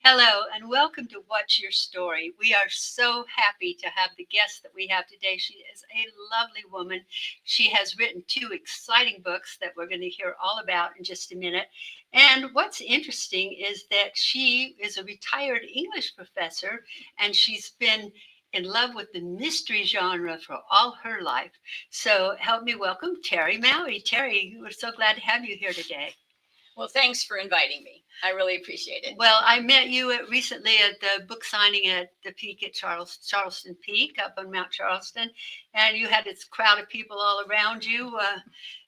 Hello and welcome to What's Your Story. We are so happy to have the guest that we have today. She is a lovely woman. She has written two exciting books that we're going to hear all about in just a minute. And what's interesting is that she is a retired English professor and she's been in love with the mystery genre for all her life. So help me welcome Terri Maue. Terri, we're so glad to have you here today. Well, thanks for inviting me. I really appreciate it. Well, I met you recently at the book signing at the Peak at Charleston Peak up on Mount Charleston, and you had this crowd of people all around you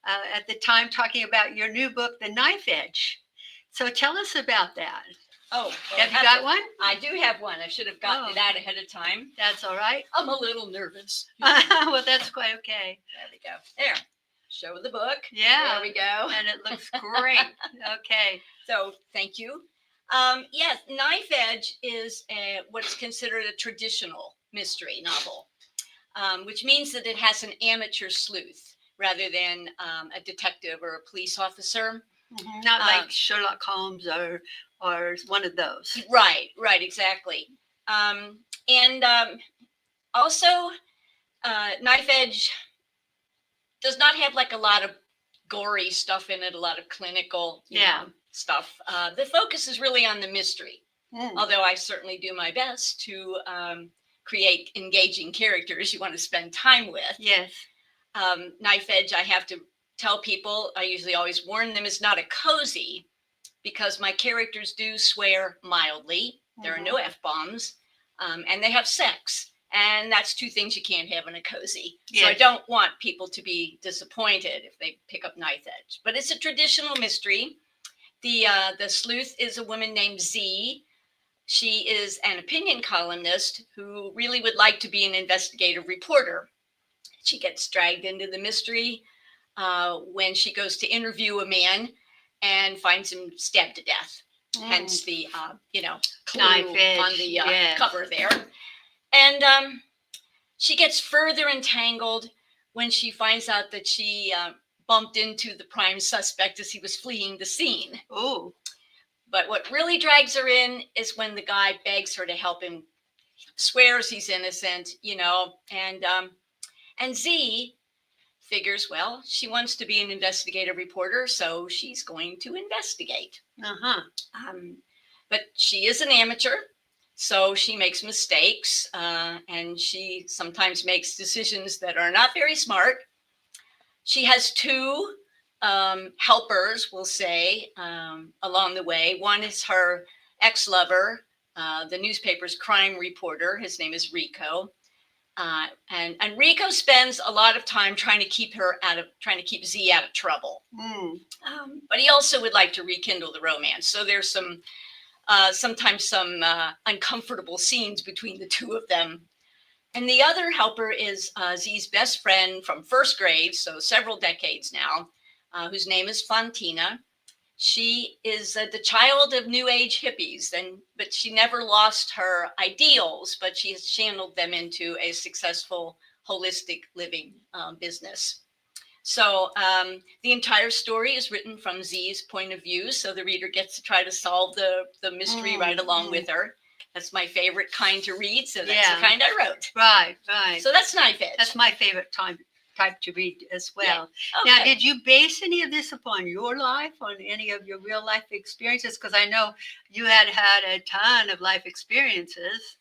at the time talking about your new book, The Knife Edge. So tell us about that. Oh, well, have you got one? I do have one. I should have gotten it out ahead of time. That's all right. I'm a little nervous. Well, that's quite okay. There we go. There. Show the book. Yeah. There we go. And it looks great. Okay. So thank you. Yes, Knife Edge is what's considered a traditional mystery novel, which means that it has an amateur sleuth rather than a detective or a police officer. Mm-hmm. Not like Sherlock Holmes or one of those. Right, exactly. Also, Knife Edge does not have like a lot of gory stuff in it, a lot of clinical stuff. The focus is really on the mystery, although I certainly do my best to create engaging characters you want to spend time with. Yes. Knife Edge, I have to tell people, I usually always warn them, is not a cozy because my characters do swear mildly. There are no F-bombs, and they have sex. And that's two things you can't have in a cozy. Yes. So I don't want people to be disappointed if they pick up Knife Edge. But it's a traditional mystery. The sleuth is a woman named Z. She is an opinion columnist who really would like to be an investigative reporter. She gets dragged into the mystery when she goes to interview a man and finds him stabbed to death. Hence the clue on the cover there. And she gets further entangled when she finds out that she bumped into the prime suspect as he was fleeing the scene. Oh. But what really drags her in is when the guy begs her to help him, swears he's innocent, and Z figures, well, she wants to be an investigative reporter, so she's going to investigate. But she is an amateur. So she makes mistakes and she sometimes makes decisions that are not very smart. She has two helpers, we'll say, along the way. One is her ex-lover, the newspaper's crime reporter. His name is Rico. And Rico spends a lot of time trying to keep Z out of trouble. But he also would like to rekindle the romance. So there's sometimes some uncomfortable scenes between the two of them. And the other helper is Z's best friend from first grade, so several decades now, whose name is Fantina. She is the child of New Age hippies, but she never lost her ideals, but she has channeled them into a successful holistic living business. So the entire story is written from Z's point of view. So the reader gets to try to solve the mystery right along with her. That's my favorite kind to read. So that's the kind I wrote. Right. So that's Knife Edge. That's my favorite type to read as well. Yeah. Okay. Now, did you base any of this upon your life, on any of your real life experiences? Because I know you had a ton of life experiences.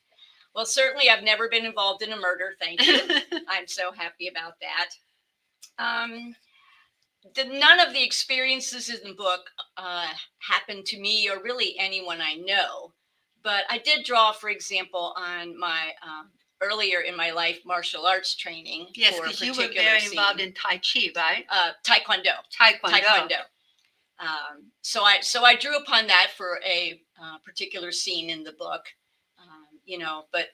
Well, certainly I've never been involved in a murder. Thank you. I'm so happy about that. None of the experiences in the book happened to me or really anyone I know, but I did draw, for example, on my earlier in my life martial arts training. Yes, because you were very involved in Tai Chi, right? Taekwondo. So I drew upon that for a particular scene in the book, but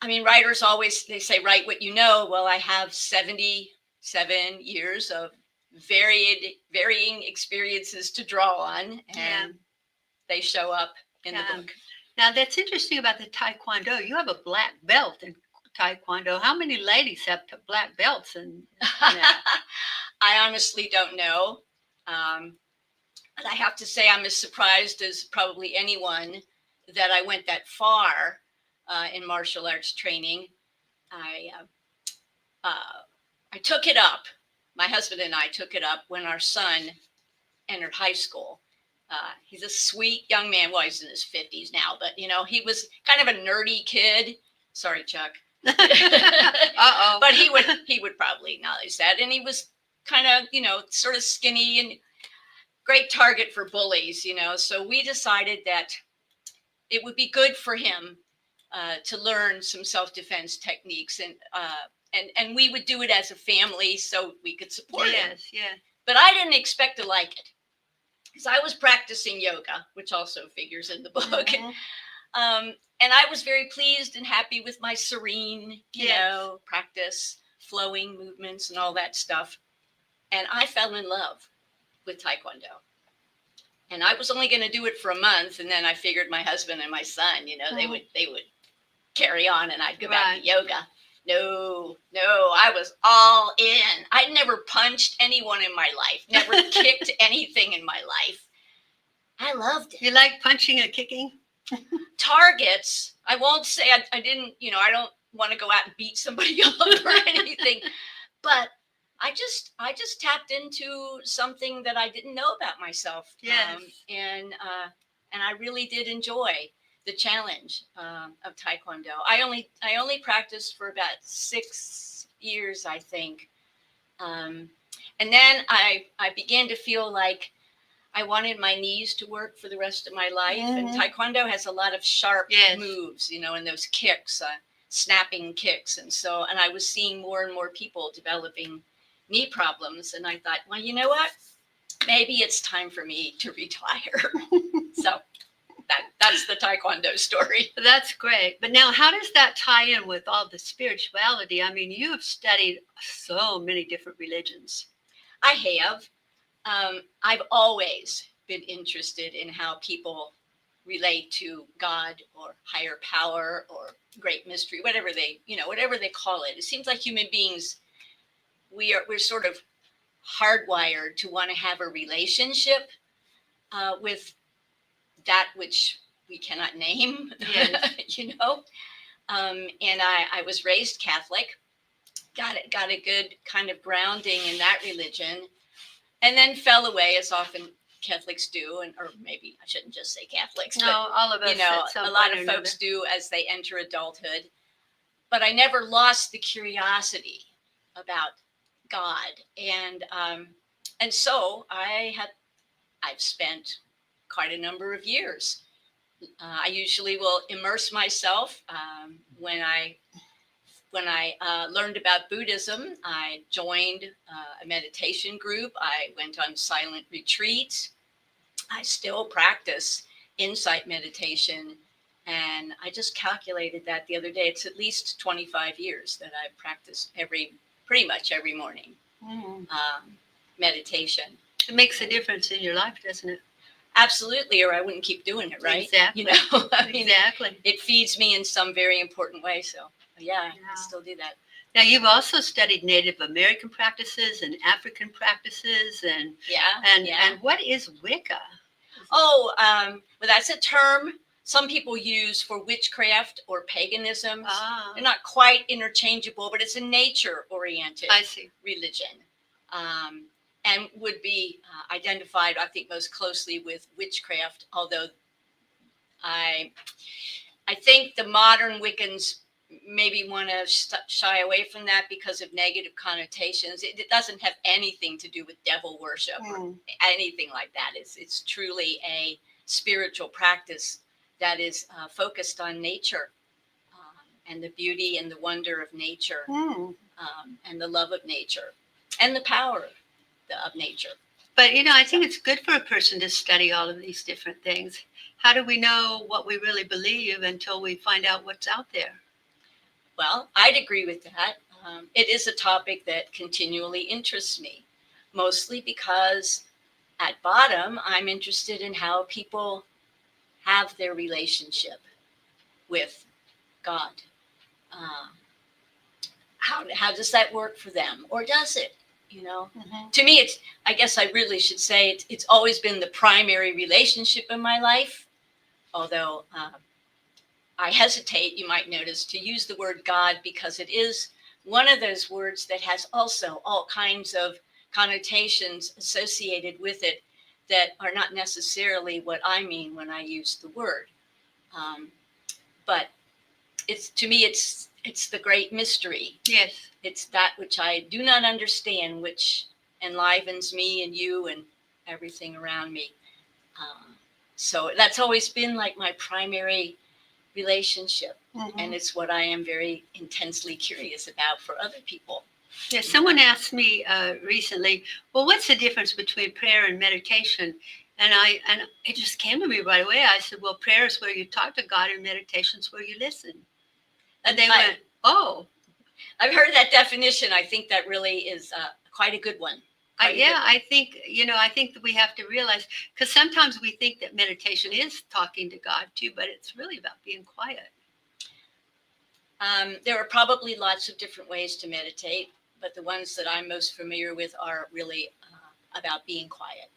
I mean, writers always, they say, write what you know. Well, I have 77 years of varying experiences to draw on, and they show up in the book. Now, that's interesting about the Taekwondo. You have a black belt in Taekwondo. How many ladies have black belts in that? I honestly don't know. But I have to say I'm as surprised as probably anyone that I went that far in martial arts training. I took it up. My husband and I took it up when our son entered high school. He's a sweet young man. Well, he's in his 50s now, but he was kind of a nerdy kid. Sorry, Chuck. Uh-oh. But he would probably acknowledge that. And he was kind of, sort of skinny and great target for bullies, So we decided that it would be good for him to learn some self-defense techniques, and we would do it as a family so we could support him. Yes, yeah. But I didn't expect to like it, because I was practicing yoga, which also figures in the book. Mm-hmm. And I was very pleased and happy with my serene, practice, flowing movements and all that stuff. And I fell in love with Taekwondo. And I was only going to do it for a month. And then I figured my husband and my son, they would carry on and I'd go back to yoga. No, I was all in. I never punched anyone in my life, never kicked anything in my life. I loved it. You like punching and kicking? Targets. I won't say I didn't, I don't want to go out and beat somebody up or anything, but I just tapped into something that I didn't know about myself. Yes. And I really did enjoy the challenge of Taekwondo. I only practiced for about 6 years, I think. And then I began to feel like I wanted my knees to work for the rest of my life. Mm-hmm. And Taekwondo has a lot of sharp moves, and those kicks, snapping kicks. And I was seeing more and more people developing knee problems. And I thought, well, you know what? Maybe it's time for me to retire. So that's the Taekwondo story. That's great. But now, how does that tie in with all the spirituality? I mean, you have studied so many different religions. I have. I've always been interested in how people relate to God or higher power or great mystery, whatever they call it. It seems like human beings, we're sort of hardwired to want to have a relationship with that which we cannot name. Yes. And I was raised Catholic, got a good kind of grounding in that religion. And then fell away, as often Catholics do, or maybe I shouldn't just say Catholics. No, but, all of us. A lot of folks do as they enter adulthood. But I never lost the curiosity about God, and so I've spent quite a number of years. I usually will immerse myself when I learned about Buddhism. I joined a meditation group. I went on silent retreats. I still practice insight meditation. And I just calculated that the other day. It's at least 25 years that I've practiced pretty much every morning meditation. It makes a difference in your life, doesn't it? Absolutely, or I wouldn't keep doing it, right? Exactly. Exactly. It feeds me in some very important way. So. Yeah, I still do that. Now, you've also studied Native American practices and African practices, and what is Wicca? Oh, well, that's a term some people use for witchcraft or paganism. They're not quite interchangeable, but it's a nature-oriented religion, and would be identified, I think, most closely with witchcraft. Although I think the modern Wiccans maybe want to shy away from that because of negative connotations. It doesn't have anything to do with devil worship or anything like that. It's truly a spiritual practice that is focused on nature and the beauty and the wonder of nature and the love of nature and the power of nature. But, I think it's good for a person to study all of these different things. How do we know what we really believe until we find out what's out there? Well, I'd agree with that. It is a topic that continually interests me, mostly because at bottom, I'm interested in how people have their relationship with God. How does that work for them? Or does it? To me, I guess I really should say it's always been the primary relationship in my life. although I hesitate, you might notice, to use the word God because it is one of those words that has also all kinds of connotations associated with it that are not necessarily what I mean when I use the word. But it's, to me, it's the great mystery. Yes. It's that which I do not understand, which enlivens me and you and everything around me. So that's always been like my primary relationship. Mm-hmm. And it's what I am very intensely curious about for other people. Yeah, someone asked me recently, well, what's the difference between prayer and meditation? And it just came to me right away. I said, well, prayer is where you talk to God, and meditation is where you listen. And they went, oh. I've heard that definition. I think that really is quite a good one. I think, I think that we have to realize, because sometimes we think that meditation is talking to God too, but it's really about being quiet. There are probably lots of different ways to meditate, but the ones that I'm most familiar with are really about being quiet,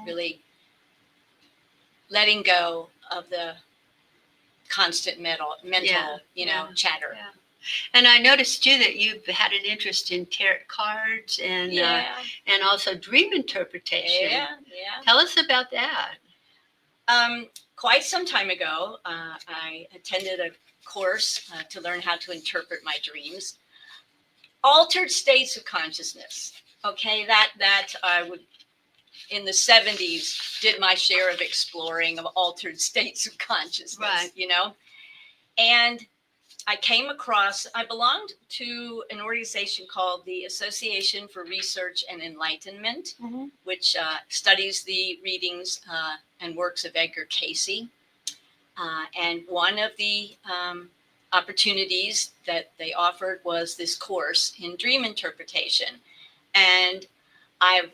really letting go of the constant mental chatter. Yeah. And I noticed too that you've had an interest in tarot cards and also dream interpretation. Yeah. Tell us about that. Quite some time ago, I attended a course to learn how to interpret my dreams. Altered states of consciousness. Okay, that I would, in the 70s, did my share of exploring of altered states of consciousness, right. And I came across, I belonged to an organization called the Association for Research and Enlightenment, which studies the readings and works of Edgar Cayce. And one of the opportunities that they offered was this course in dream interpretation. And I've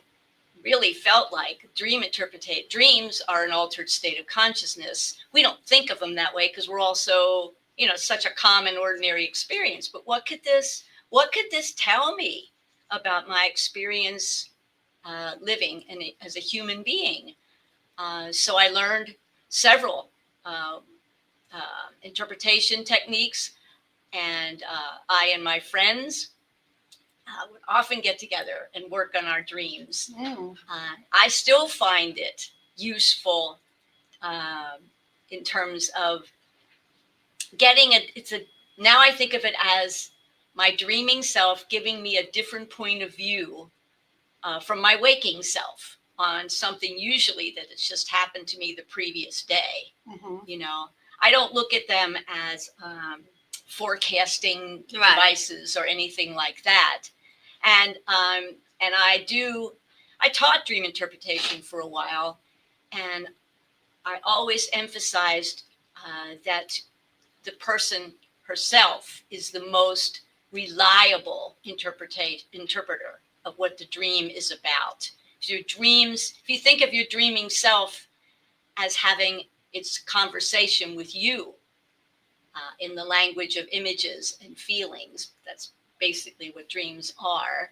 really felt like dreams are an altered state of consciousness. We don't think of them that way because we're also, such a common, ordinary experience. But what could this tell me about my experience living as a human being? So I learned several interpretation techniques, and I and my friends would often get together and work on our dreams. I still find it useful in terms of getting now I think of it as my dreaming self giving me a different point of view from my waking self on something usually that has just happened to me the previous day. I don't look at them as forecasting devices or anything like that. And I taught dream interpretation for a while, and I always emphasized that the person herself is the most reliable interpreter of what the dream is about. If you think of your dreaming self as having its conversation with you in the language of images and feelings, that's basically what dreams are,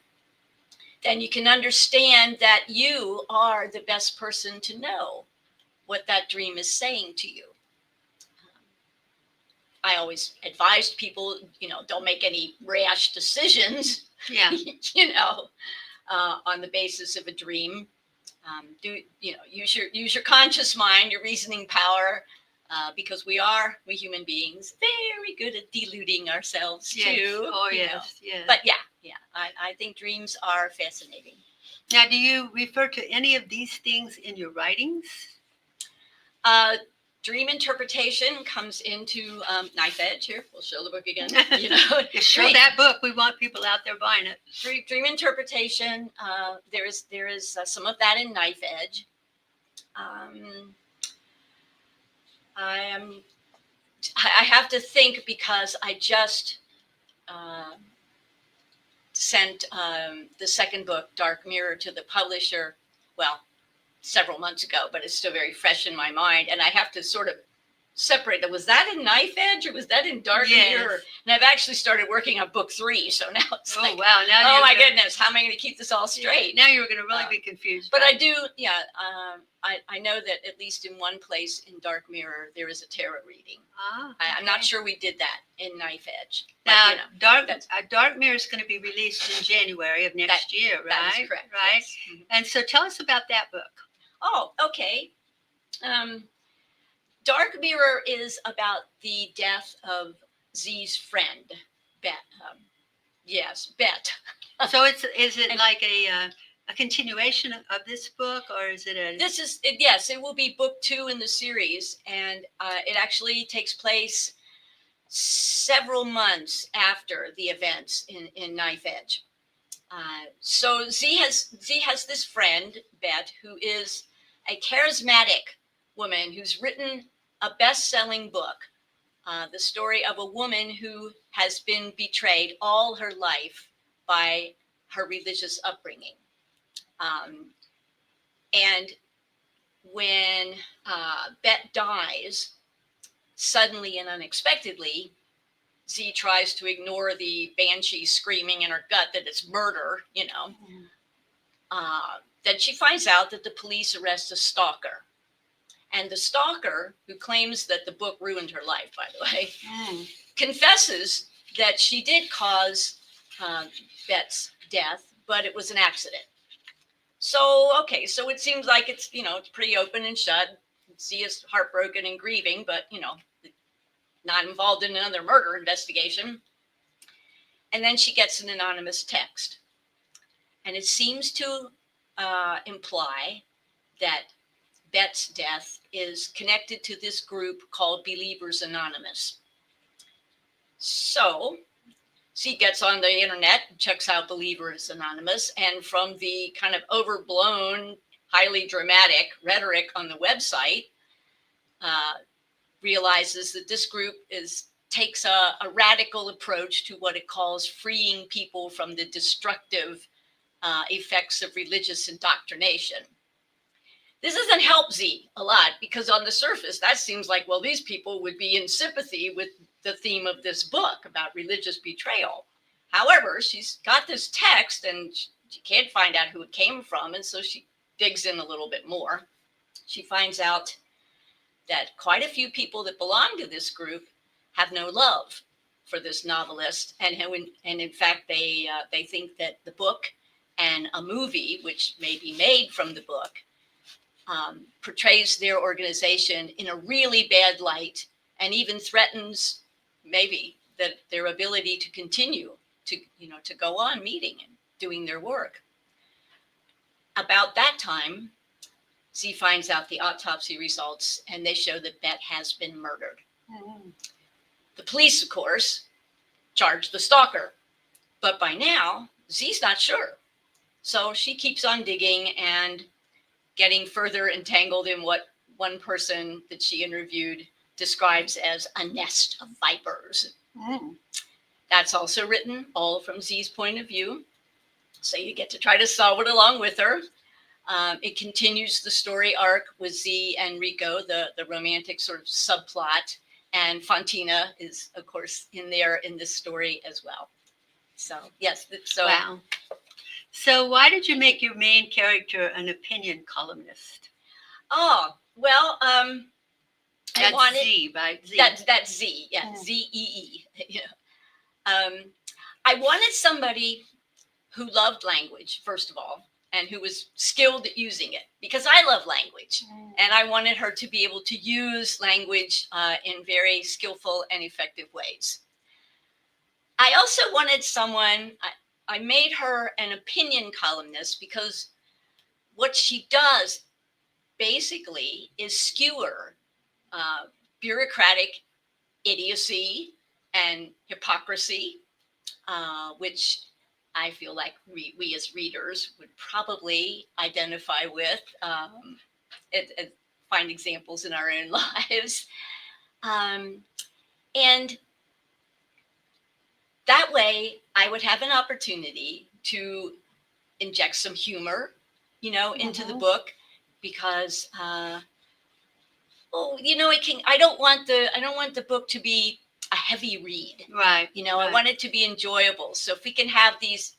then you can understand that you are the best person to know what that dream is saying to you. I always advised people, don't make any rash decisions, on the basis of a dream. Use your conscious mind, your reasoning power, because we human beings, very good at deluding ourselves too. Oh, yes. But I think dreams are fascinating. Now, do you refer to any of these things in your writings? Dream interpretation comes into Knife Edge. Here, we'll show the book again. Show that book. We want people out there buying it. Dream interpretation. There is some of that in Knife Edge. I have to think because I just sent the second book, Dark Mirror, to the publisher. Well, several months ago, but it's still very fresh in my mind, and I have to sort of separated. Was that in Knife Edge or was that in Dark Mirror? And I've actually started working on book 3, so now it's like, wow! Now oh my goodness, how am I going to keep this all straight? Now you're going to really be confused. But I do, I know that at least in one place in Dark Mirror there is a tarot reading. I'm not sure we did that in Knife Edge. Now, Dark Mirror is going to be released in January of next year, right? That is correct. Right. Yes. Mm-hmm. And so tell us about that book. Oh, okay. Dark Mirror is about the death of Z's friend, Bet. Bet. So is it like a continuation of this book, or is it a? Yes, it will be book 2 in the series, and it actually takes place several months after the events in Knife Edge. So Z has this friend, Bet, who is a charismatic woman who's written a best-selling book, the story of a woman who has been betrayed all her life by her religious upbringing. And when Bet dies, suddenly and unexpectedly, Z tries to ignore the banshee screaming in her gut that it's murder, Then she finds out that the police arrest a stalker. And the stalker, who claims that the book ruined her life, by the way, confesses that she did cause Bet's death, but it was an accident. So it seems like it's pretty open and shut. Z is heartbroken and grieving, but, not involved in another murder investigation. And then she gets an anonymous text. And it seems to imply that Bet's death is connected to this group called Believers Anonymous. So she gets on the internet and checks out Believers Anonymous, and from the kind of overblown, highly dramatic rhetoric on the website, realizes that this group takes a radical approach to what it calls freeing people from the destructive effects of religious indoctrination. This doesn't help Z a lot, because on the surface, that seems like, well, these people would be in sympathy with the theme of this book about religious betrayal. However, she's got this text and she can't find out who it came from. And so she digs in a little bit more. She finds out that quite a few people that belong to this group have no love for this novelist. And in fact, they think that the book and a movie, which may be made from the book, portrays their organization in a really bad light, and even threatens maybe that their ability to continue to go on meeting and doing their work. About that time, Z finds out the autopsy results, and they show that Bet has been murdered. The police, of course, charge the stalker, but by now Z's not sure. So she keeps on digging and getting further entangled in what one person that she interviewed describes as a nest of vipers. That's also written all from Z's point of view. So you get to try to solve it along with her. It continues the story arc with Z and Rico, the romantic sort of subplot. And Fantina is, of course, in this story as well. So, yes. Wow. So why did you make your main character an opinion columnist? Oh, well, that's Z, right? Z. That's Z, yeah, Z-E-E. I wanted somebody who loved language, first of all, and who was skilled at using it, because I love language. And I wanted her to be able to use language in very skillful and effective ways. I also wanted someone, I made her an opinion columnist because what she does basically is skewer bureaucratic idiocy and hypocrisy, which I feel like we as readers would probably identify with, and find examples in our own lives. And that way I would have an opportunity to inject some humor, into the book, because, oh, it can. I don't want the book to be a heavy read. Right. I want it to be enjoyable. So if we can have these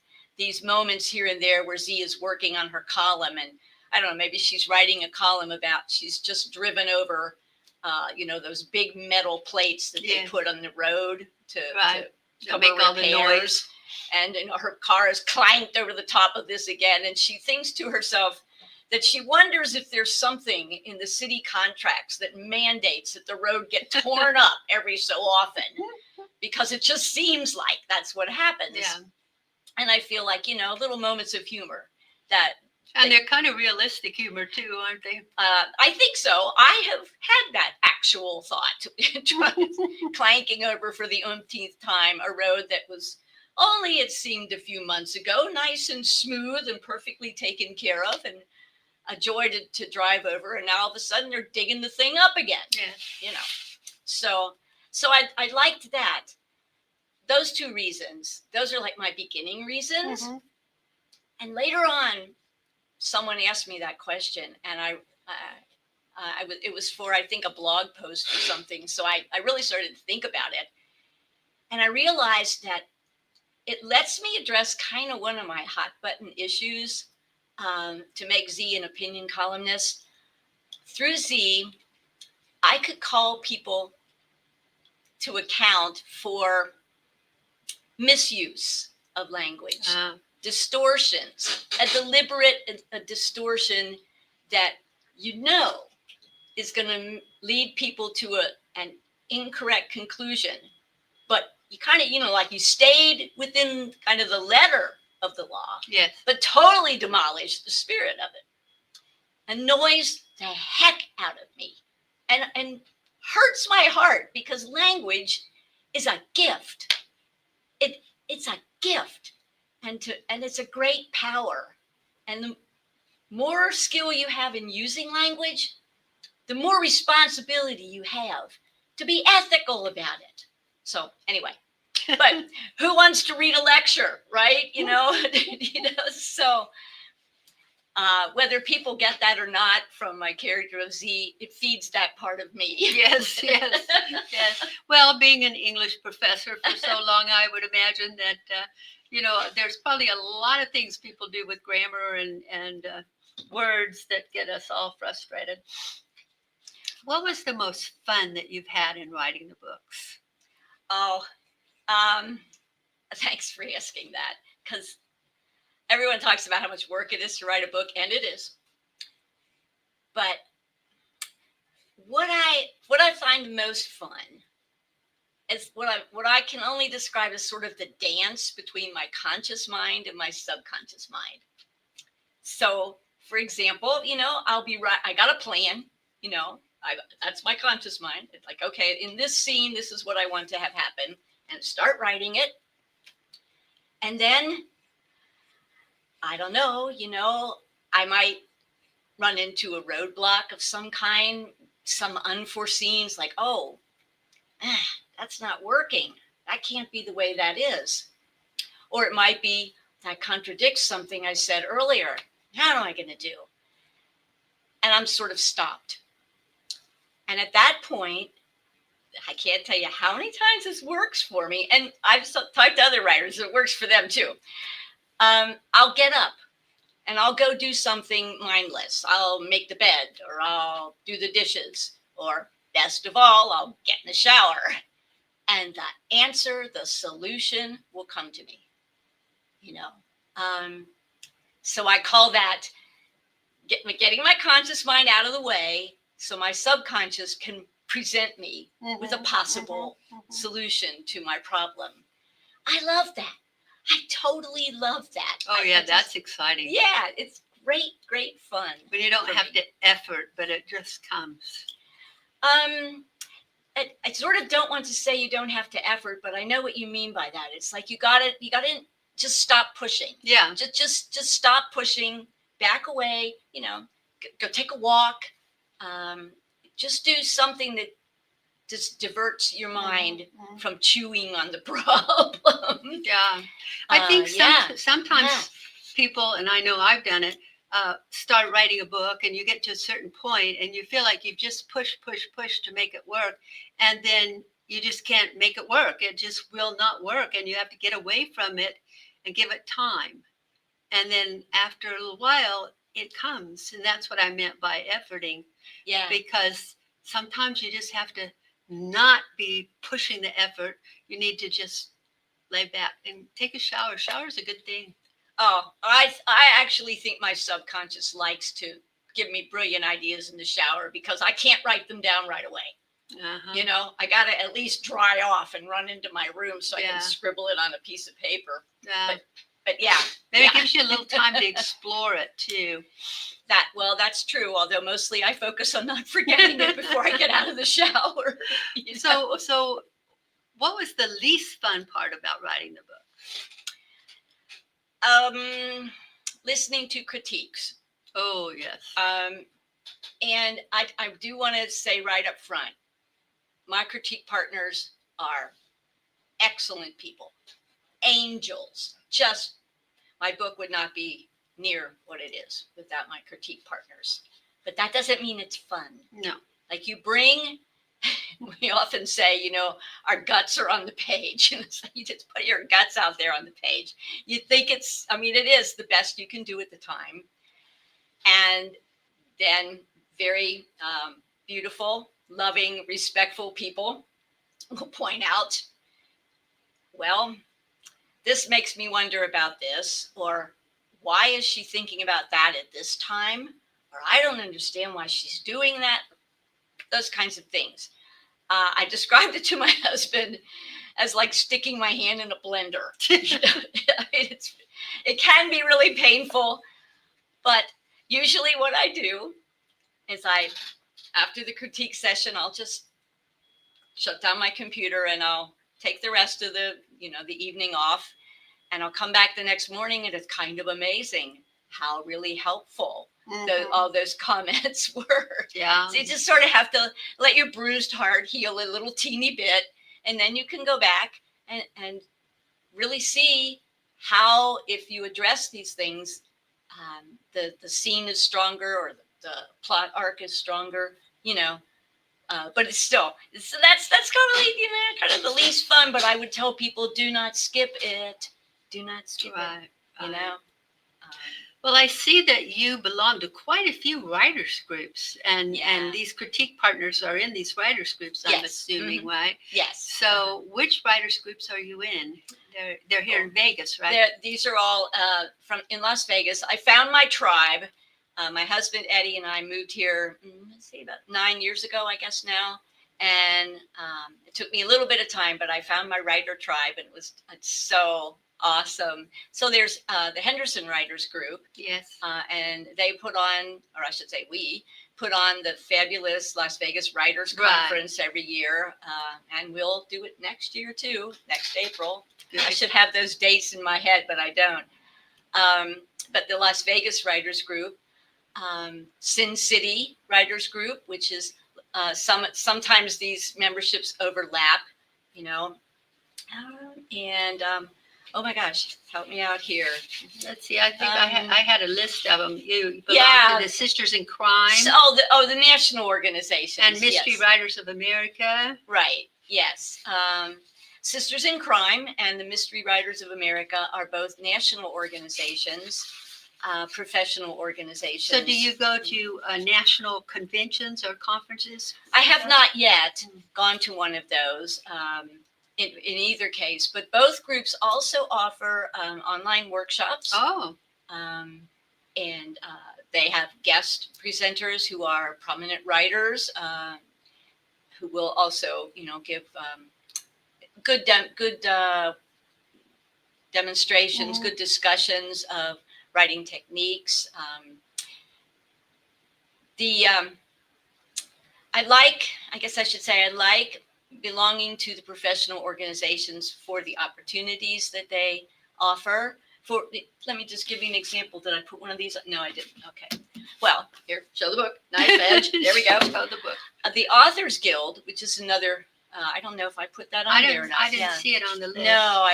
moments here and there where Z is working on her column, and I don't know, maybe she's writing a column about she's just driven over, those big metal plates that they put on the road to cover make all the noise. And her car is clanked over the top of this again, and she thinks to herself that she wonders if there's something in the city contracts that mandates that the road get torn up every so often, because it just seems like that's what happens. Yeah. And I feel like, little moments of humor and they're kind of realistic humor too, aren't they? I think so. I have had that actual thought, clanking over for the umpteenth time a road that was only, it seemed a few months ago, nice and smooth and perfectly taken care of, and a joy to drive over. And now all of a sudden they're digging the thing up again. Yeah. So I liked that. Those two reasons, those are like my beginning reasons. Mm-hmm. And later on, someone asked me that question, and it was for, I think, a blog post or something. So I really started to think about it. And I realized that it lets me address kind of one of my hot button issues, to make Z an opinion columnist. Through Z, I could call people to account for misuse of language, distortions, a deliberate distortion that is going to lead people to an incorrect conclusion. But you kind of, like you stayed within kind of the letter of the law, yes, but totally demolished the spirit of it. Annoys the heck out of me and hurts my heart, because language is a gift. It's a gift, and it's a great power. And the more skill you have in using language, the more responsibility you have to be ethical about it. So anyway, but who wants to read a lecture, right? So whether people get that or not from my character of Z, it feeds that part of me. Yes. Well, being an English professor for so long, I would imagine that, there's probably a lot of things people do with grammar and words that get us all frustrated. What was the most fun that you've had in writing the books? Oh, thanks for asking that, because everyone talks about how much work it is to write a book, and it is. But what I find most fun is what I can only describe as sort of the dance between my conscious mind and my subconscious mind. So, for example, I'll be right. I got a plan. That's my conscious mind. It's like, okay, in this scene, this is what I want to have happen, and start writing it. And then, I don't know, I might run into a roadblock of some kind, some unforeseen, it's like, that's not working. That can't be the way that is. Or it might be, that contradicts something I said earlier. How am I going to do? And I'm sort of stopped. And at that point, I can't tell you how many times this works for me. And I've talked to other writers, it works for them too. I'll get up and I'll go do something mindless. I'll make the bed, or I'll do the dishes, or best of all, I'll get in the shower. And the answer, the solution will come to me, So I call that getting my conscious mind out of the way so my subconscious can present me with a possible solution to my problem. I love that. I totally love that. Oh, yeah, that's exciting. Yeah, it's great fun. But you don't have to effort, but it just comes. I sort of don't want to say you don't have to effort, but I know what you mean by that. It's like you got to just stop pushing. Yeah. Just stop pushing, back away, go take a walk. Just do something that just diverts your mind from chewing on the problem. Yeah. I think sometimes people, and I know I've done it, start writing a book and you get to a certain point and you feel like you've just pushed to make it work, and then you just can't make it work. It just will not work, and you have to get away from it and give it time. And then after a little while, it comes. And that's what I meant by efforting. Yeah. Because sometimes you just have to not be pushing the effort. You need to just lay back and take a shower. Shower is a good thing. Oh, I actually think my subconscious likes to give me brilliant ideas in the shower because I can't write them down right away. Uh-huh. You know, I got to at least dry off and run into my room so I Yeah. can scribble it on a piece of paper. Yeah. But yeah. Maybe yeah. it gives you a little time to explore it too. Well, that's true. Although mostly I focus on not forgetting it before I get out of the shower. So what was the least fun part about writing the book? Listening to critiques. Oh, yes. And I do want to say right up front, my critique partners are excellent people, angels. Just my book would not be near what it is without my critique partners. But that doesn't mean it's fun. No. Like we often say, you know, our guts are on the page. You just put your guts out there on the page. You think it is the best you can do at the time. And then very beautiful, loving, respectful people will point out, well, this makes me wonder about this, or why is she thinking about that at this time? Or I don't understand why she's doing that. Those kinds of things. I described it to my husband as like sticking my hand in a blender. It can be really painful, but usually what I do is after the critique session, I'll just shut down my computer and I'll take the rest of the evening off, and I'll come back the next morning, and it's kind of amazing how really helpful all those comments were. Yeah. So you just sort of have to let your bruised heart heal a little teeny bit, and then you can go back and really see how, if you address these things, the scene is stronger, or the plot arc is stronger, but it's still, so that's probably, kind of the least fun, but I would tell people, do not skip it. Do not skip it, Well, I see that you belong to quite a few writers groups, and these critique partners are in these writers groups, I'm assuming, right? Yes. So which writers groups are you in? They're here in Vegas, right? These are all in Las Vegas. I found my tribe. My husband, Eddie, and I moved here, about 9 years ago, I guess now. And it took me a little bit of time, but I found my writer tribe, and it's so awesome. So there's the Henderson Writers Group. Yes. And they put on, or I should say we put on, the fabulous Las Vegas Writers Conference every year. And we'll do it next year too, next April. Good. I should have those dates in my head, but I don't. But the Las Vegas Writers Group, Sin City Writers Group, which is sometimes these memberships overlap, and oh my gosh, help me out here. Let's see. I think I had a list of them. You belong to the Sisters in Crime. The national organization. And Mystery Writers of America. Right. Yes. Sisters in Crime and the Mystery Writers of America are both national organizations, professional organizations. So do you go to national conventions or conferences? I have not yet gone to one of those. In either case, but both groups also offer online workshops. Oh. And they have guest presenters who are prominent writers, who will also, give good demonstrations, good discussions of writing techniques. I like belonging to the professional organizations for the opportunities that they offer. Let me just give you an example. Did I put one of these? No, I didn't. Okay. Well, here, show the book. Nice edge. There we go. Show the book. The Authors Guild, which is another, I don't know if I put that on there or not. I didn't see it on the list. No,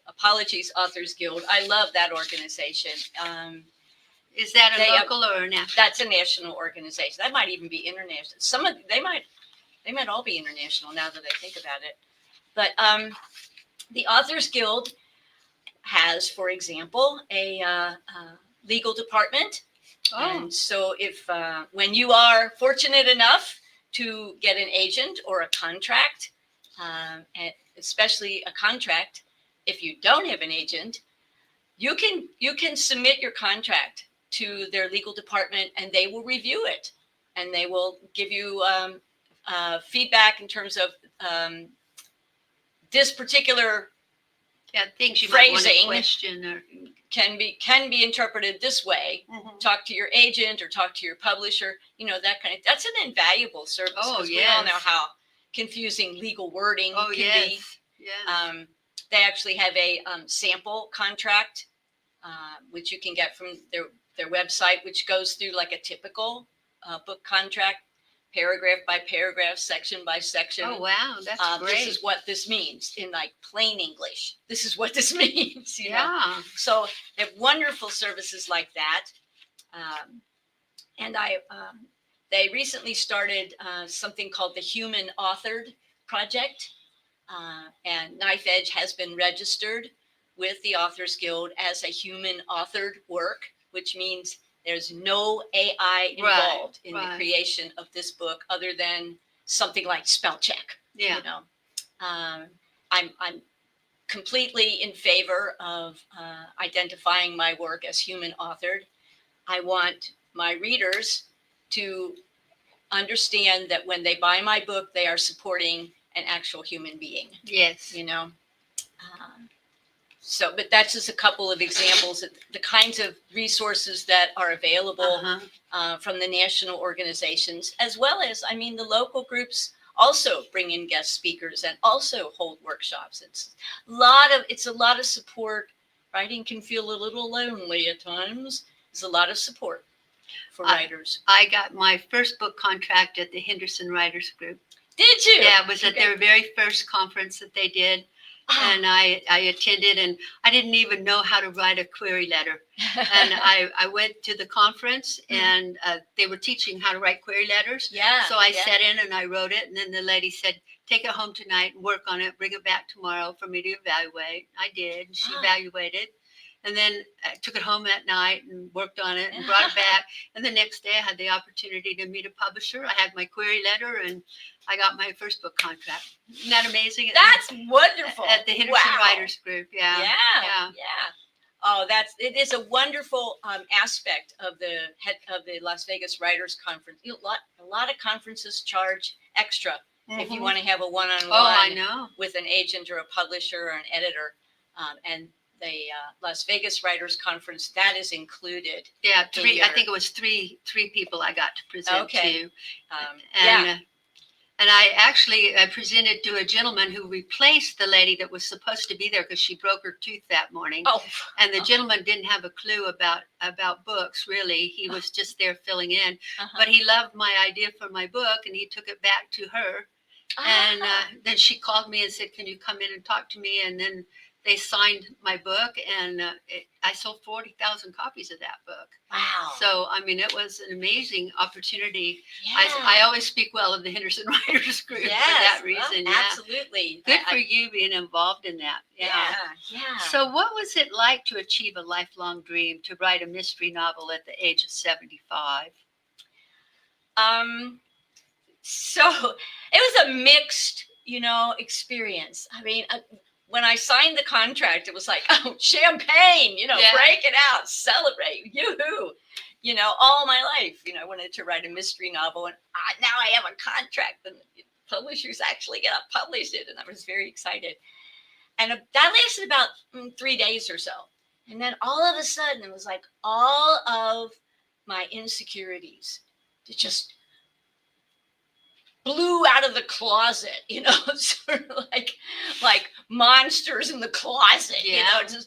apologies, Authors Guild. I love that organization. Is that a They, local or a national? That's a national organization. That might even be international. They might all be international now that I think about it. But the Authors Guild has, for example, a legal department. Oh. And so if when you are fortunate enough to get an agent or a contract, and especially a contract, if you don't have an agent, you can submit your contract to their legal department, and they will review it, and they will give you feedback in terms of this particular things you phrasing might want to question or can be interpreted this way. Mm-hmm. Talk to your agent or talk to your publisher. That kind of, that's an invaluable service. Oh, We all know how confusing legal wording can be. Yes. They actually have a sample contract, which you can get from their website, which goes through like a typical book contract, paragraph by paragraph, section by section. Oh, wow. That's great. This is what this means in like plain English. This is what this means. You know? So they have wonderful services like that. And they recently started something called the Human Authored Project. And Knife Edge has been registered with the Authors Guild as a human authored work, which means there's no AI involved in the creation of this book other than something like spell check. Yeah. I'm completely in favor of identifying my work as human authored. I want my readers to understand that when they buy my book, they are supporting an actual human being. Yes. But that's just a couple of examples of the kinds of resources that are available from the national organizations, as well as, the local groups also bring in guest speakers and also hold workshops. It's a lot of support. Writing can feel a little lonely at times. There's a lot of support for writers. I got my first book contract at the Henderson Writers Group. Did you? Yeah, it was at their very first conference that they did. And I attended, and I didn't even know how to write a query letter. And I went to the conference, and they were teaching how to write query letters. Yeah. So I sat in and I wrote it, and then the lady said, "Take it home tonight and work on it. Bring it back tomorrow for me to evaluate." I did. And she evaluated. And then I took it home that night and worked on it and brought it back. And the next day I had the opportunity to meet a publisher. I had my query letter and I got my first book contract. Isn't that amazing? That's wonderful. At the Henderson Writers Group. Yeah. Oh, it is a wonderful aspect of the Las Vegas Writers Conference. A lot of conferences charge extra if you want to have a one-on-one with an agent or a publisher or an editor. And the Las Vegas Writers Conference, that is included. Yeah, I think it was three people I got to present to. And I actually presented to a gentleman who replaced the lady that was supposed to be there because she broke her tooth that morning. And the gentleman didn't have a clue about books, really. He was just there filling in. But he loved my idea for my book, and he took it back to her. And then she called me and said, "Can you come in and talk to me?" And then they signed my book, and I sold 40,000 copies of that book. Wow. So, it was an amazing opportunity. Yeah. I always speak well of the Henderson Writers Group for that reason. Well, absolutely. Good for you being involved in that. Yeah. So what was it like to achieve a lifelong dream, to write a mystery novel at the age of 75? So it was a mixed, experience. When I signed the contract, it was like, oh, champagne, break it out, celebrate, yoo-hoo. All my life, I wanted to write a mystery novel, and now I have a contract, and publishers actually get to publish it, and I was very excited. And that lasted about 3 days or so. And then all of a sudden, it was like all of my insecurities just blew out of the closet, sort of like monsters in the closet,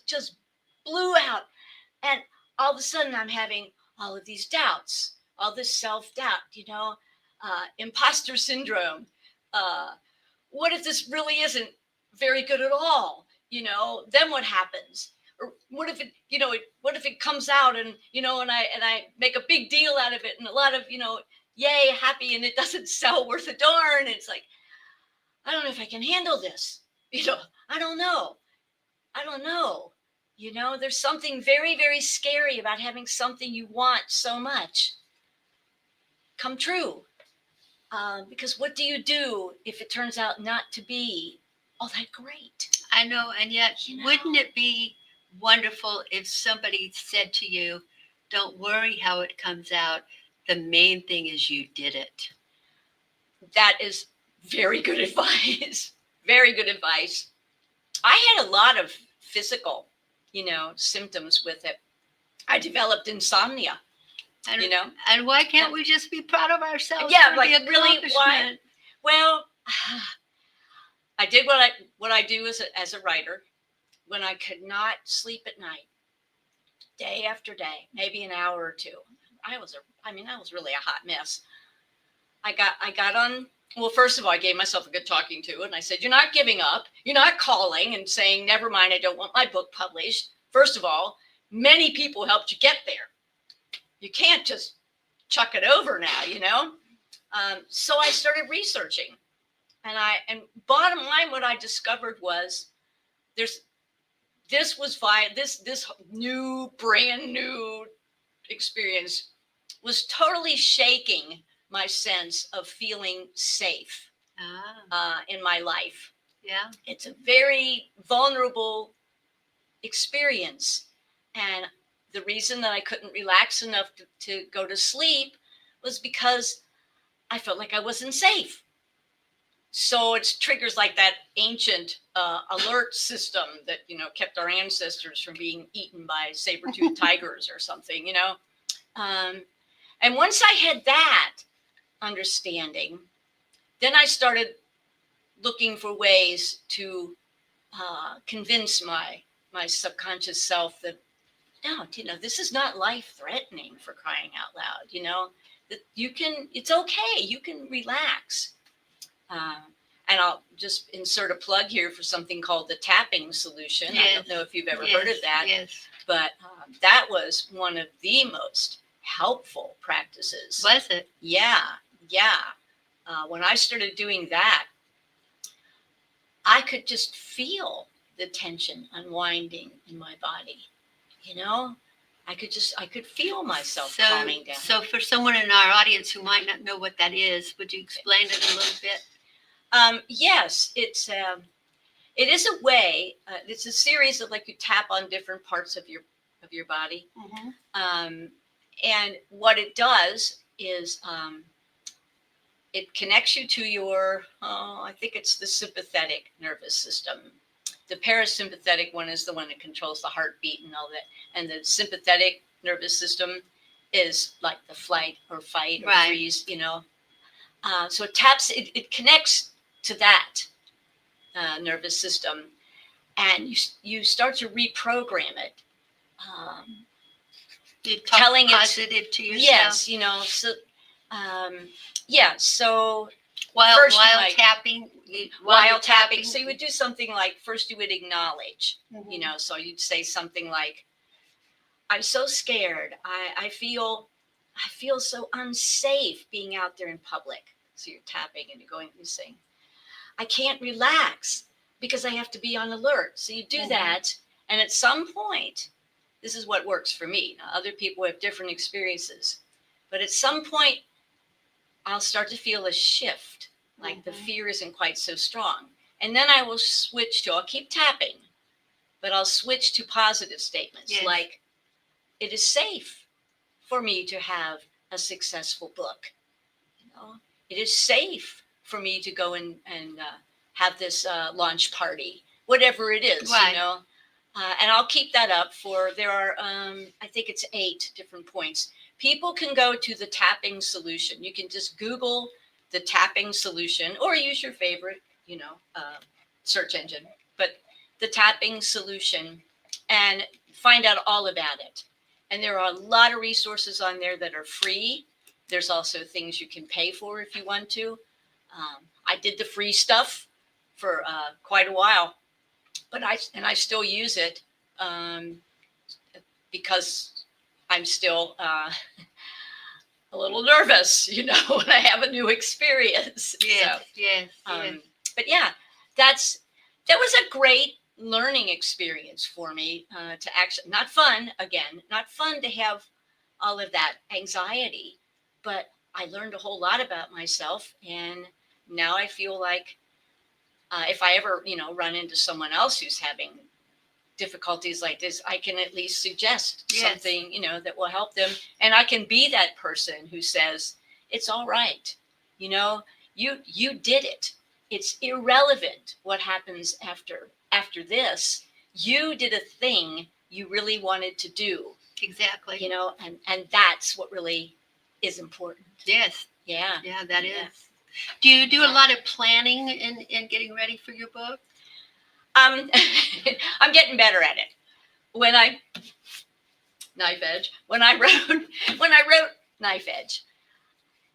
just blew out. And all of a sudden I'm having all of these doubts, all this self-doubt, imposter syndrome. What if this really isn't very good at all? Then what happens? or what if it, what if it comes out and, and I make a big deal out of it and a lot of, yay, happy, and it doesn't sell worth a darn. It's like, I don't know if I can handle this. I don't know. I don't know. There's something very, very scary about having something you want so much come true. Because what do you do if it turns out not to be all that great? I know. And yet, wouldn't it be wonderful if somebody said to you, don't worry how it comes out. The main thing is you did it. That is very good advice. Very good advice. I had a lot of physical, symptoms with it. I developed insomnia. And why can't we just be proud of ourselves? Yeah, like really, why? Well, I did what I do as a writer when I could not sleep at night, day after day, maybe an hour or two. I was really a hot mess. I got on. Well, first of all, I gave myself a good talking to, and I said, "You're not giving up. You're not calling and saying, never mind, I don't want my book published. First of all, many people helped you get there. You can't just chuck it over now, So I started researching, and bottom line, what I discovered was this brand new experience was totally shaking my sense of feeling safe in my life. Yeah, it's a very vulnerable experience, and the reason that I couldn't relax enough to go to sleep was because I felt like I wasn't safe. So it's triggers like that ancient alert system that, kept our ancestors from being eaten by saber-toothed tigers or something, And once I had that understanding, then I started looking for ways to convince my subconscious self that, no, this is not life-threatening, for crying out loud, that it's okay, you can relax. And I'll just insert a plug here for something called the tapping solution. Yes. I don't know if you've ever heard of that. Yes. But that was one of the most helpful practices. Was it? Yeah. When I started doing that, I could just feel the tension unwinding in my body. I could feel myself calming down. So for someone in our audience who might not know what that is, would you explain it a little bit? Yes, it is a way. It's a series of, like, you tap on different parts of your body, and what it does is it connects you to your. I think it's the sympathetic nervous system. The parasympathetic one is the one that controls the heartbeat and all that, and the sympathetic nervous system is like the flight or fight or freeze. So it taps. It connects to that nervous system, and you start to reprogram it, telling positive to yourself. Yes, so so while tapping. While tapping, so you would do something like, first you would acknowledge, so you'd say something like, I'm so scared. I feel so unsafe being out there in public. So you're tapping and you're saying, I can't relax because I have to be on alert. So you do that. And at some point, this is what works for me. Now, other people have different experiences, but at some point, I'll start to feel a shift. Like the fear isn't quite so strong. And then I will I'll keep tapping, but I'll switch to positive statements. Yes. Like, it is safe for me to have a successful book. It is safe for me to go and have this launch party, whatever it is, and I'll keep that up there are, I think it's 8 different points. People can go to the tapping solution. You can just Google the tapping solution or use your favorite, search engine, but the tapping solution, and find out all about it. And there are a lot of resources on there that are free. There's also things you can pay for if you want to. I did the free stuff for quite a while, but I still use it. because I'm still a little nervous, when I have a new experience. Yes, So, yes, yes. But yeah, that was a great learning experience for me, to actually, not fun, again, not fun to have all of that anxiety, but I learned a whole lot about myself. And now I feel like, if I ever, run into someone else who's having difficulties like this, I can at least suggest something, that will help them. And I can be that person who says, it's all right. You did it. It's irrelevant what happens after this. You did a thing you really wanted to do. Exactly. And that's what really is important. Yes. Yeah. Yeah, that is. Do you do a lot of planning in getting ready for your book? I'm getting better at it. When I wrote Knife Edge,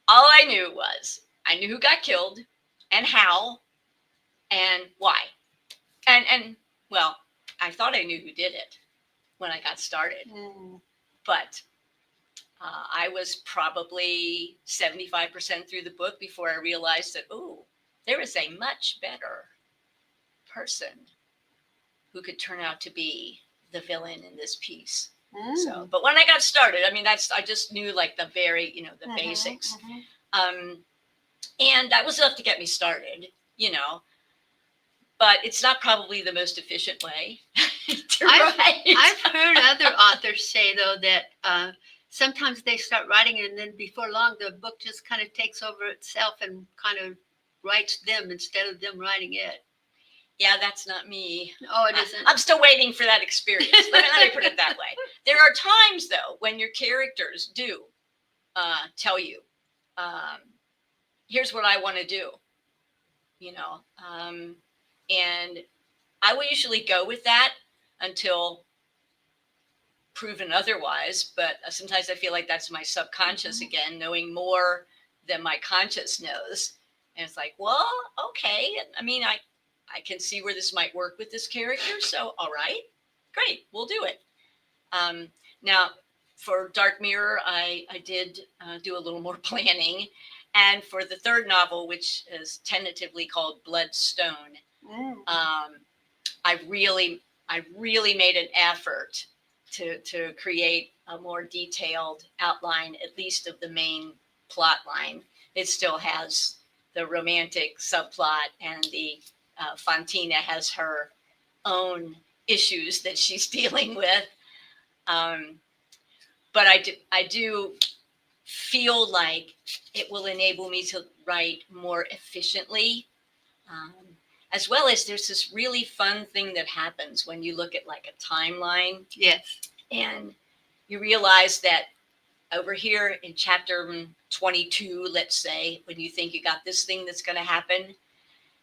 all I knew was I knew who got killed and how and why. And well, I thought I knew who did it when I got started. But I was probably 75% through the book before I realized that, there is a much better person who could turn out to be the villain in this piece. So, but when I got started, I just knew like the very, the basics. And that was enough to get me started, but it's not probably the most efficient way to write. I've heard other authors say, though, that sometimes they start writing and then before long, the book just kind of takes over itself and kind of writes them instead of them writing it. Yeah, that's not me. Oh, it isn't. I'm still waiting for that experience. Let me put it that way. There are times, though, when your characters do tell you, here's what I want to do, and I will usually go with that until proven otherwise. But sometimes I feel like that's my subconscious again, knowing more than my conscious knows. And it's like, well, okay. I can see where this might work with this character. So, all right, great, we'll do it. Now, for Dark Mirror, I did do a little more planning. And for the third novel, which is tentatively called Bloodstone, I really made an effort to create a more detailed outline, at least of the main plot line. It still has the romantic subplot, and the Fantina has her own issues that she's dealing with. But I do feel like it will enable me to write more efficiently, as well as there's this really fun thing that happens when you look at like a timeline. Yes. And you realize that over here in chapter 22, let's say, when you think you got this thing that's going to happen,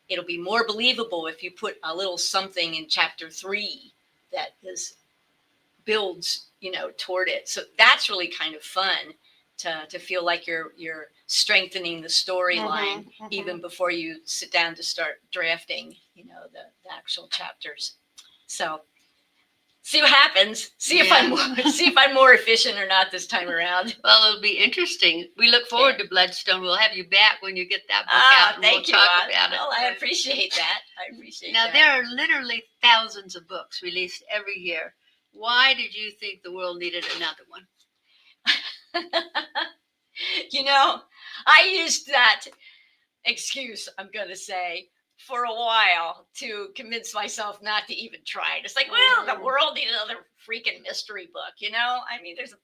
it'll be more believable if you put a little something in chapter 3 that builds, toward it. So that's really kind of fun to feel like you're strengthening the storyline even before you sit down to start drafting, the actual chapters. So see what happens. See if I'm more efficient or not this time around. Well, it'll be interesting. We look forward to Bloodstone. We'll have you back when you get that book out, and thank we'll talk about it. Well, I appreciate that. Now, there are literally thousands of books released every year. Why did you think the world needed another one? I used that excuse, I'm going to say, for a while to convince myself not to even try it. It's like, well, the world needs another freaking mystery book, there's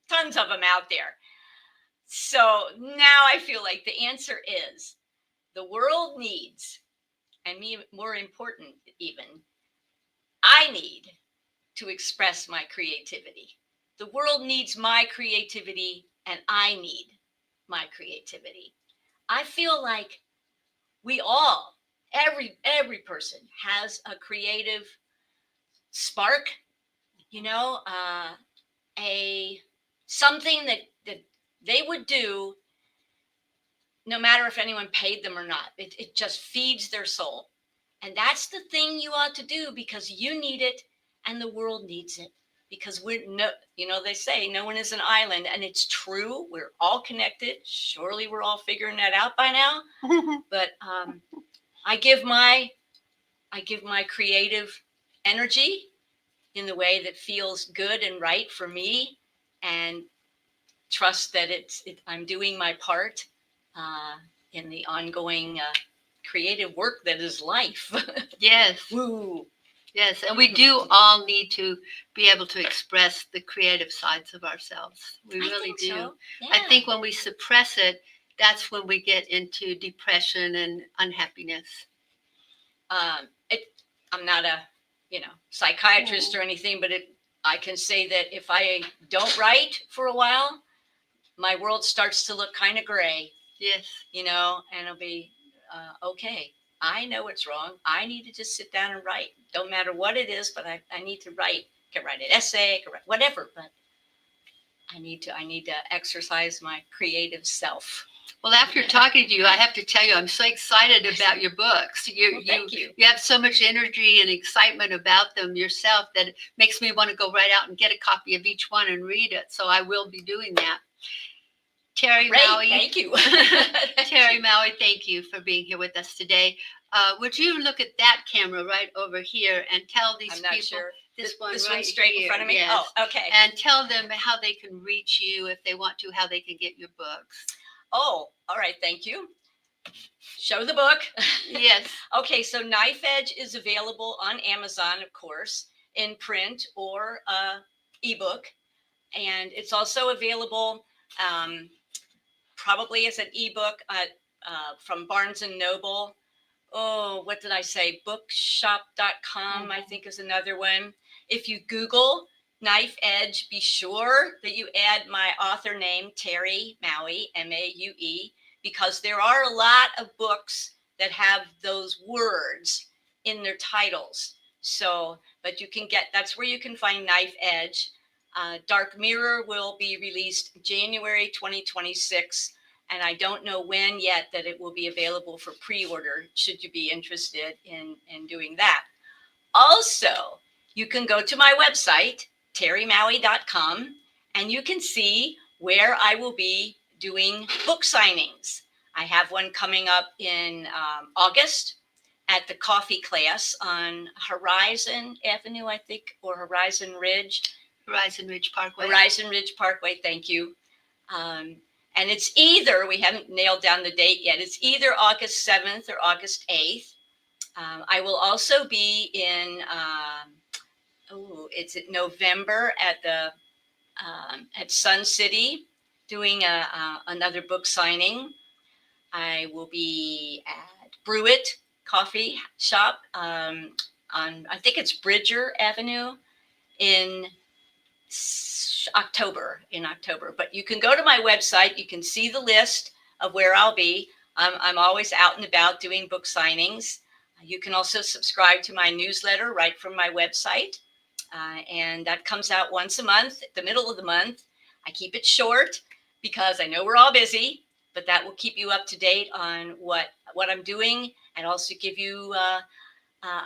tons of them out there. So now I feel like the answer is the world needs, and me more important even, I need to express my creativity. The world needs my creativity, and I need my creativity. I feel like we all, every person has a creative spark, something that they would do no matter if anyone paid them or not. It just feeds their soul. And that's the thing you ought to do because you need it and the world needs it because we're no, they say no one is an island, and it's true. We're all connected. Surely we're all figuring that out by now. But I give my creative energy in the way that feels good and right for me, and trust that I'm doing my part in the ongoing creative work that is life. Yes. Woo. Yes, and we do all need to be able to express the creative sides of ourselves. We really do. So. Yeah. I think when we suppress it, that's when we get into depression and unhappiness. I'm not a psychiatrist or anything, but I can say that if I don't write for a while, my world starts to look kind of gray. Yes. And it'll be okay. I know it's wrong. I need to just sit down and write. Don't matter what it is, but I need to write. I can write an essay, I can write whatever, but I need to exercise my creative self. Well, after talking to you, I have to tell you, I'm so excited about your books. Thank you. You have so much energy and excitement about them yourself that it makes me want to go right out and get a copy of each one and read it. So I will be doing that. Terri Maue. Thank you. Terri Maue, thank you for being here with us today. Would you look at that camera right over here and tell these people? Sure. This one right straight here, in front of me? Yes. Oh, okay. And tell them how they can reach you if they want to, how they can get your books. Oh, all right. Thank you. Show the book. Yes. Okay, so Knife Edge is available on Amazon, of course, in print or ebook. And it's also available probably as an ebook from Barnes & Noble. Oh, what did I say? Bookshop.com, I think, is another one. If you Google Knife Edge, be sure that you add my author name, Terri Maue, Maue, because there are a lot of books that have those words in their titles. So, but that's where you can find Knife Edge. Dark Mirror will be released January 2026. And I don't know when yet that it will be available for pre-order, should you be interested in doing that. Also, you can go to my website, terrimaue.com, and you can see where I will be doing book signings. I have one coming up in August at the coffee class on Horizon Avenue, I think, or Horizon Ridge. Horizon Ridge Parkway. Horizon Ridge Parkway, thank you. And it's either, we haven't nailed down the date yet, it's either August 7th or August 8th. I will also be in, it's in November at Sun City doing another book signing. I will be at Brew It Coffee Shop on, I think it's Bridger Avenue in October. But you can go to my website. You can see the list of where I'll be. I'm always out and about doing book signings. You can also subscribe to my newsletter right from my website. And that comes out once a month at the middle of the month. I keep it short because I know we're all busy, but that will keep you up to date on what I'm doing, and also give you a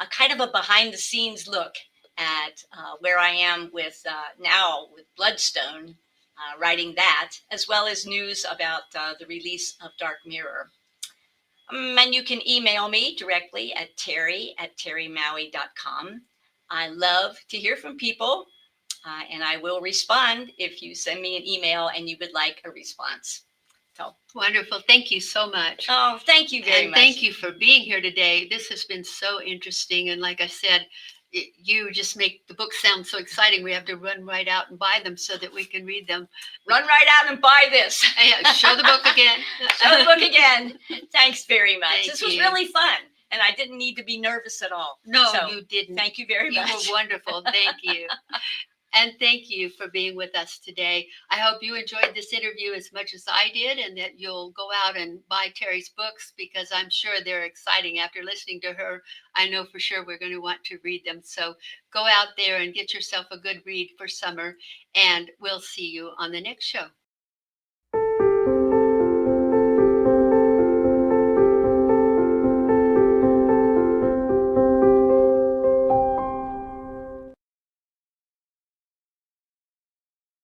kind of a behind the scenes look at where I am with now with Bloodstone, writing that, as well as news about the release of Dark Mirror. And you can email me directly at terri@terrimaue.com. I love to hear from people, and I will respond if you send me an email and you would like a response. So wonderful. Thank you so much. Oh, thank you very much. Thank you for being here today. This has been so interesting. And like I said, you just make the book sound so exciting. We have to run right out and buy them so that we can read them. Run right out and buy this. Show the book again. Show the book again. Thanks very much. This was you. really fun. And I didn't need to be nervous at all. No, you didn't. Thank you very much. You were wonderful. Thank you. And thank you for being with us today. I hope you enjoyed this interview as much as I did, and that you'll go out and buy Terri's books, because I'm sure they're exciting. After listening to her, I know for sure we're going to want to read them. So go out there and get yourself a good read for summer, and we'll see you on the next show.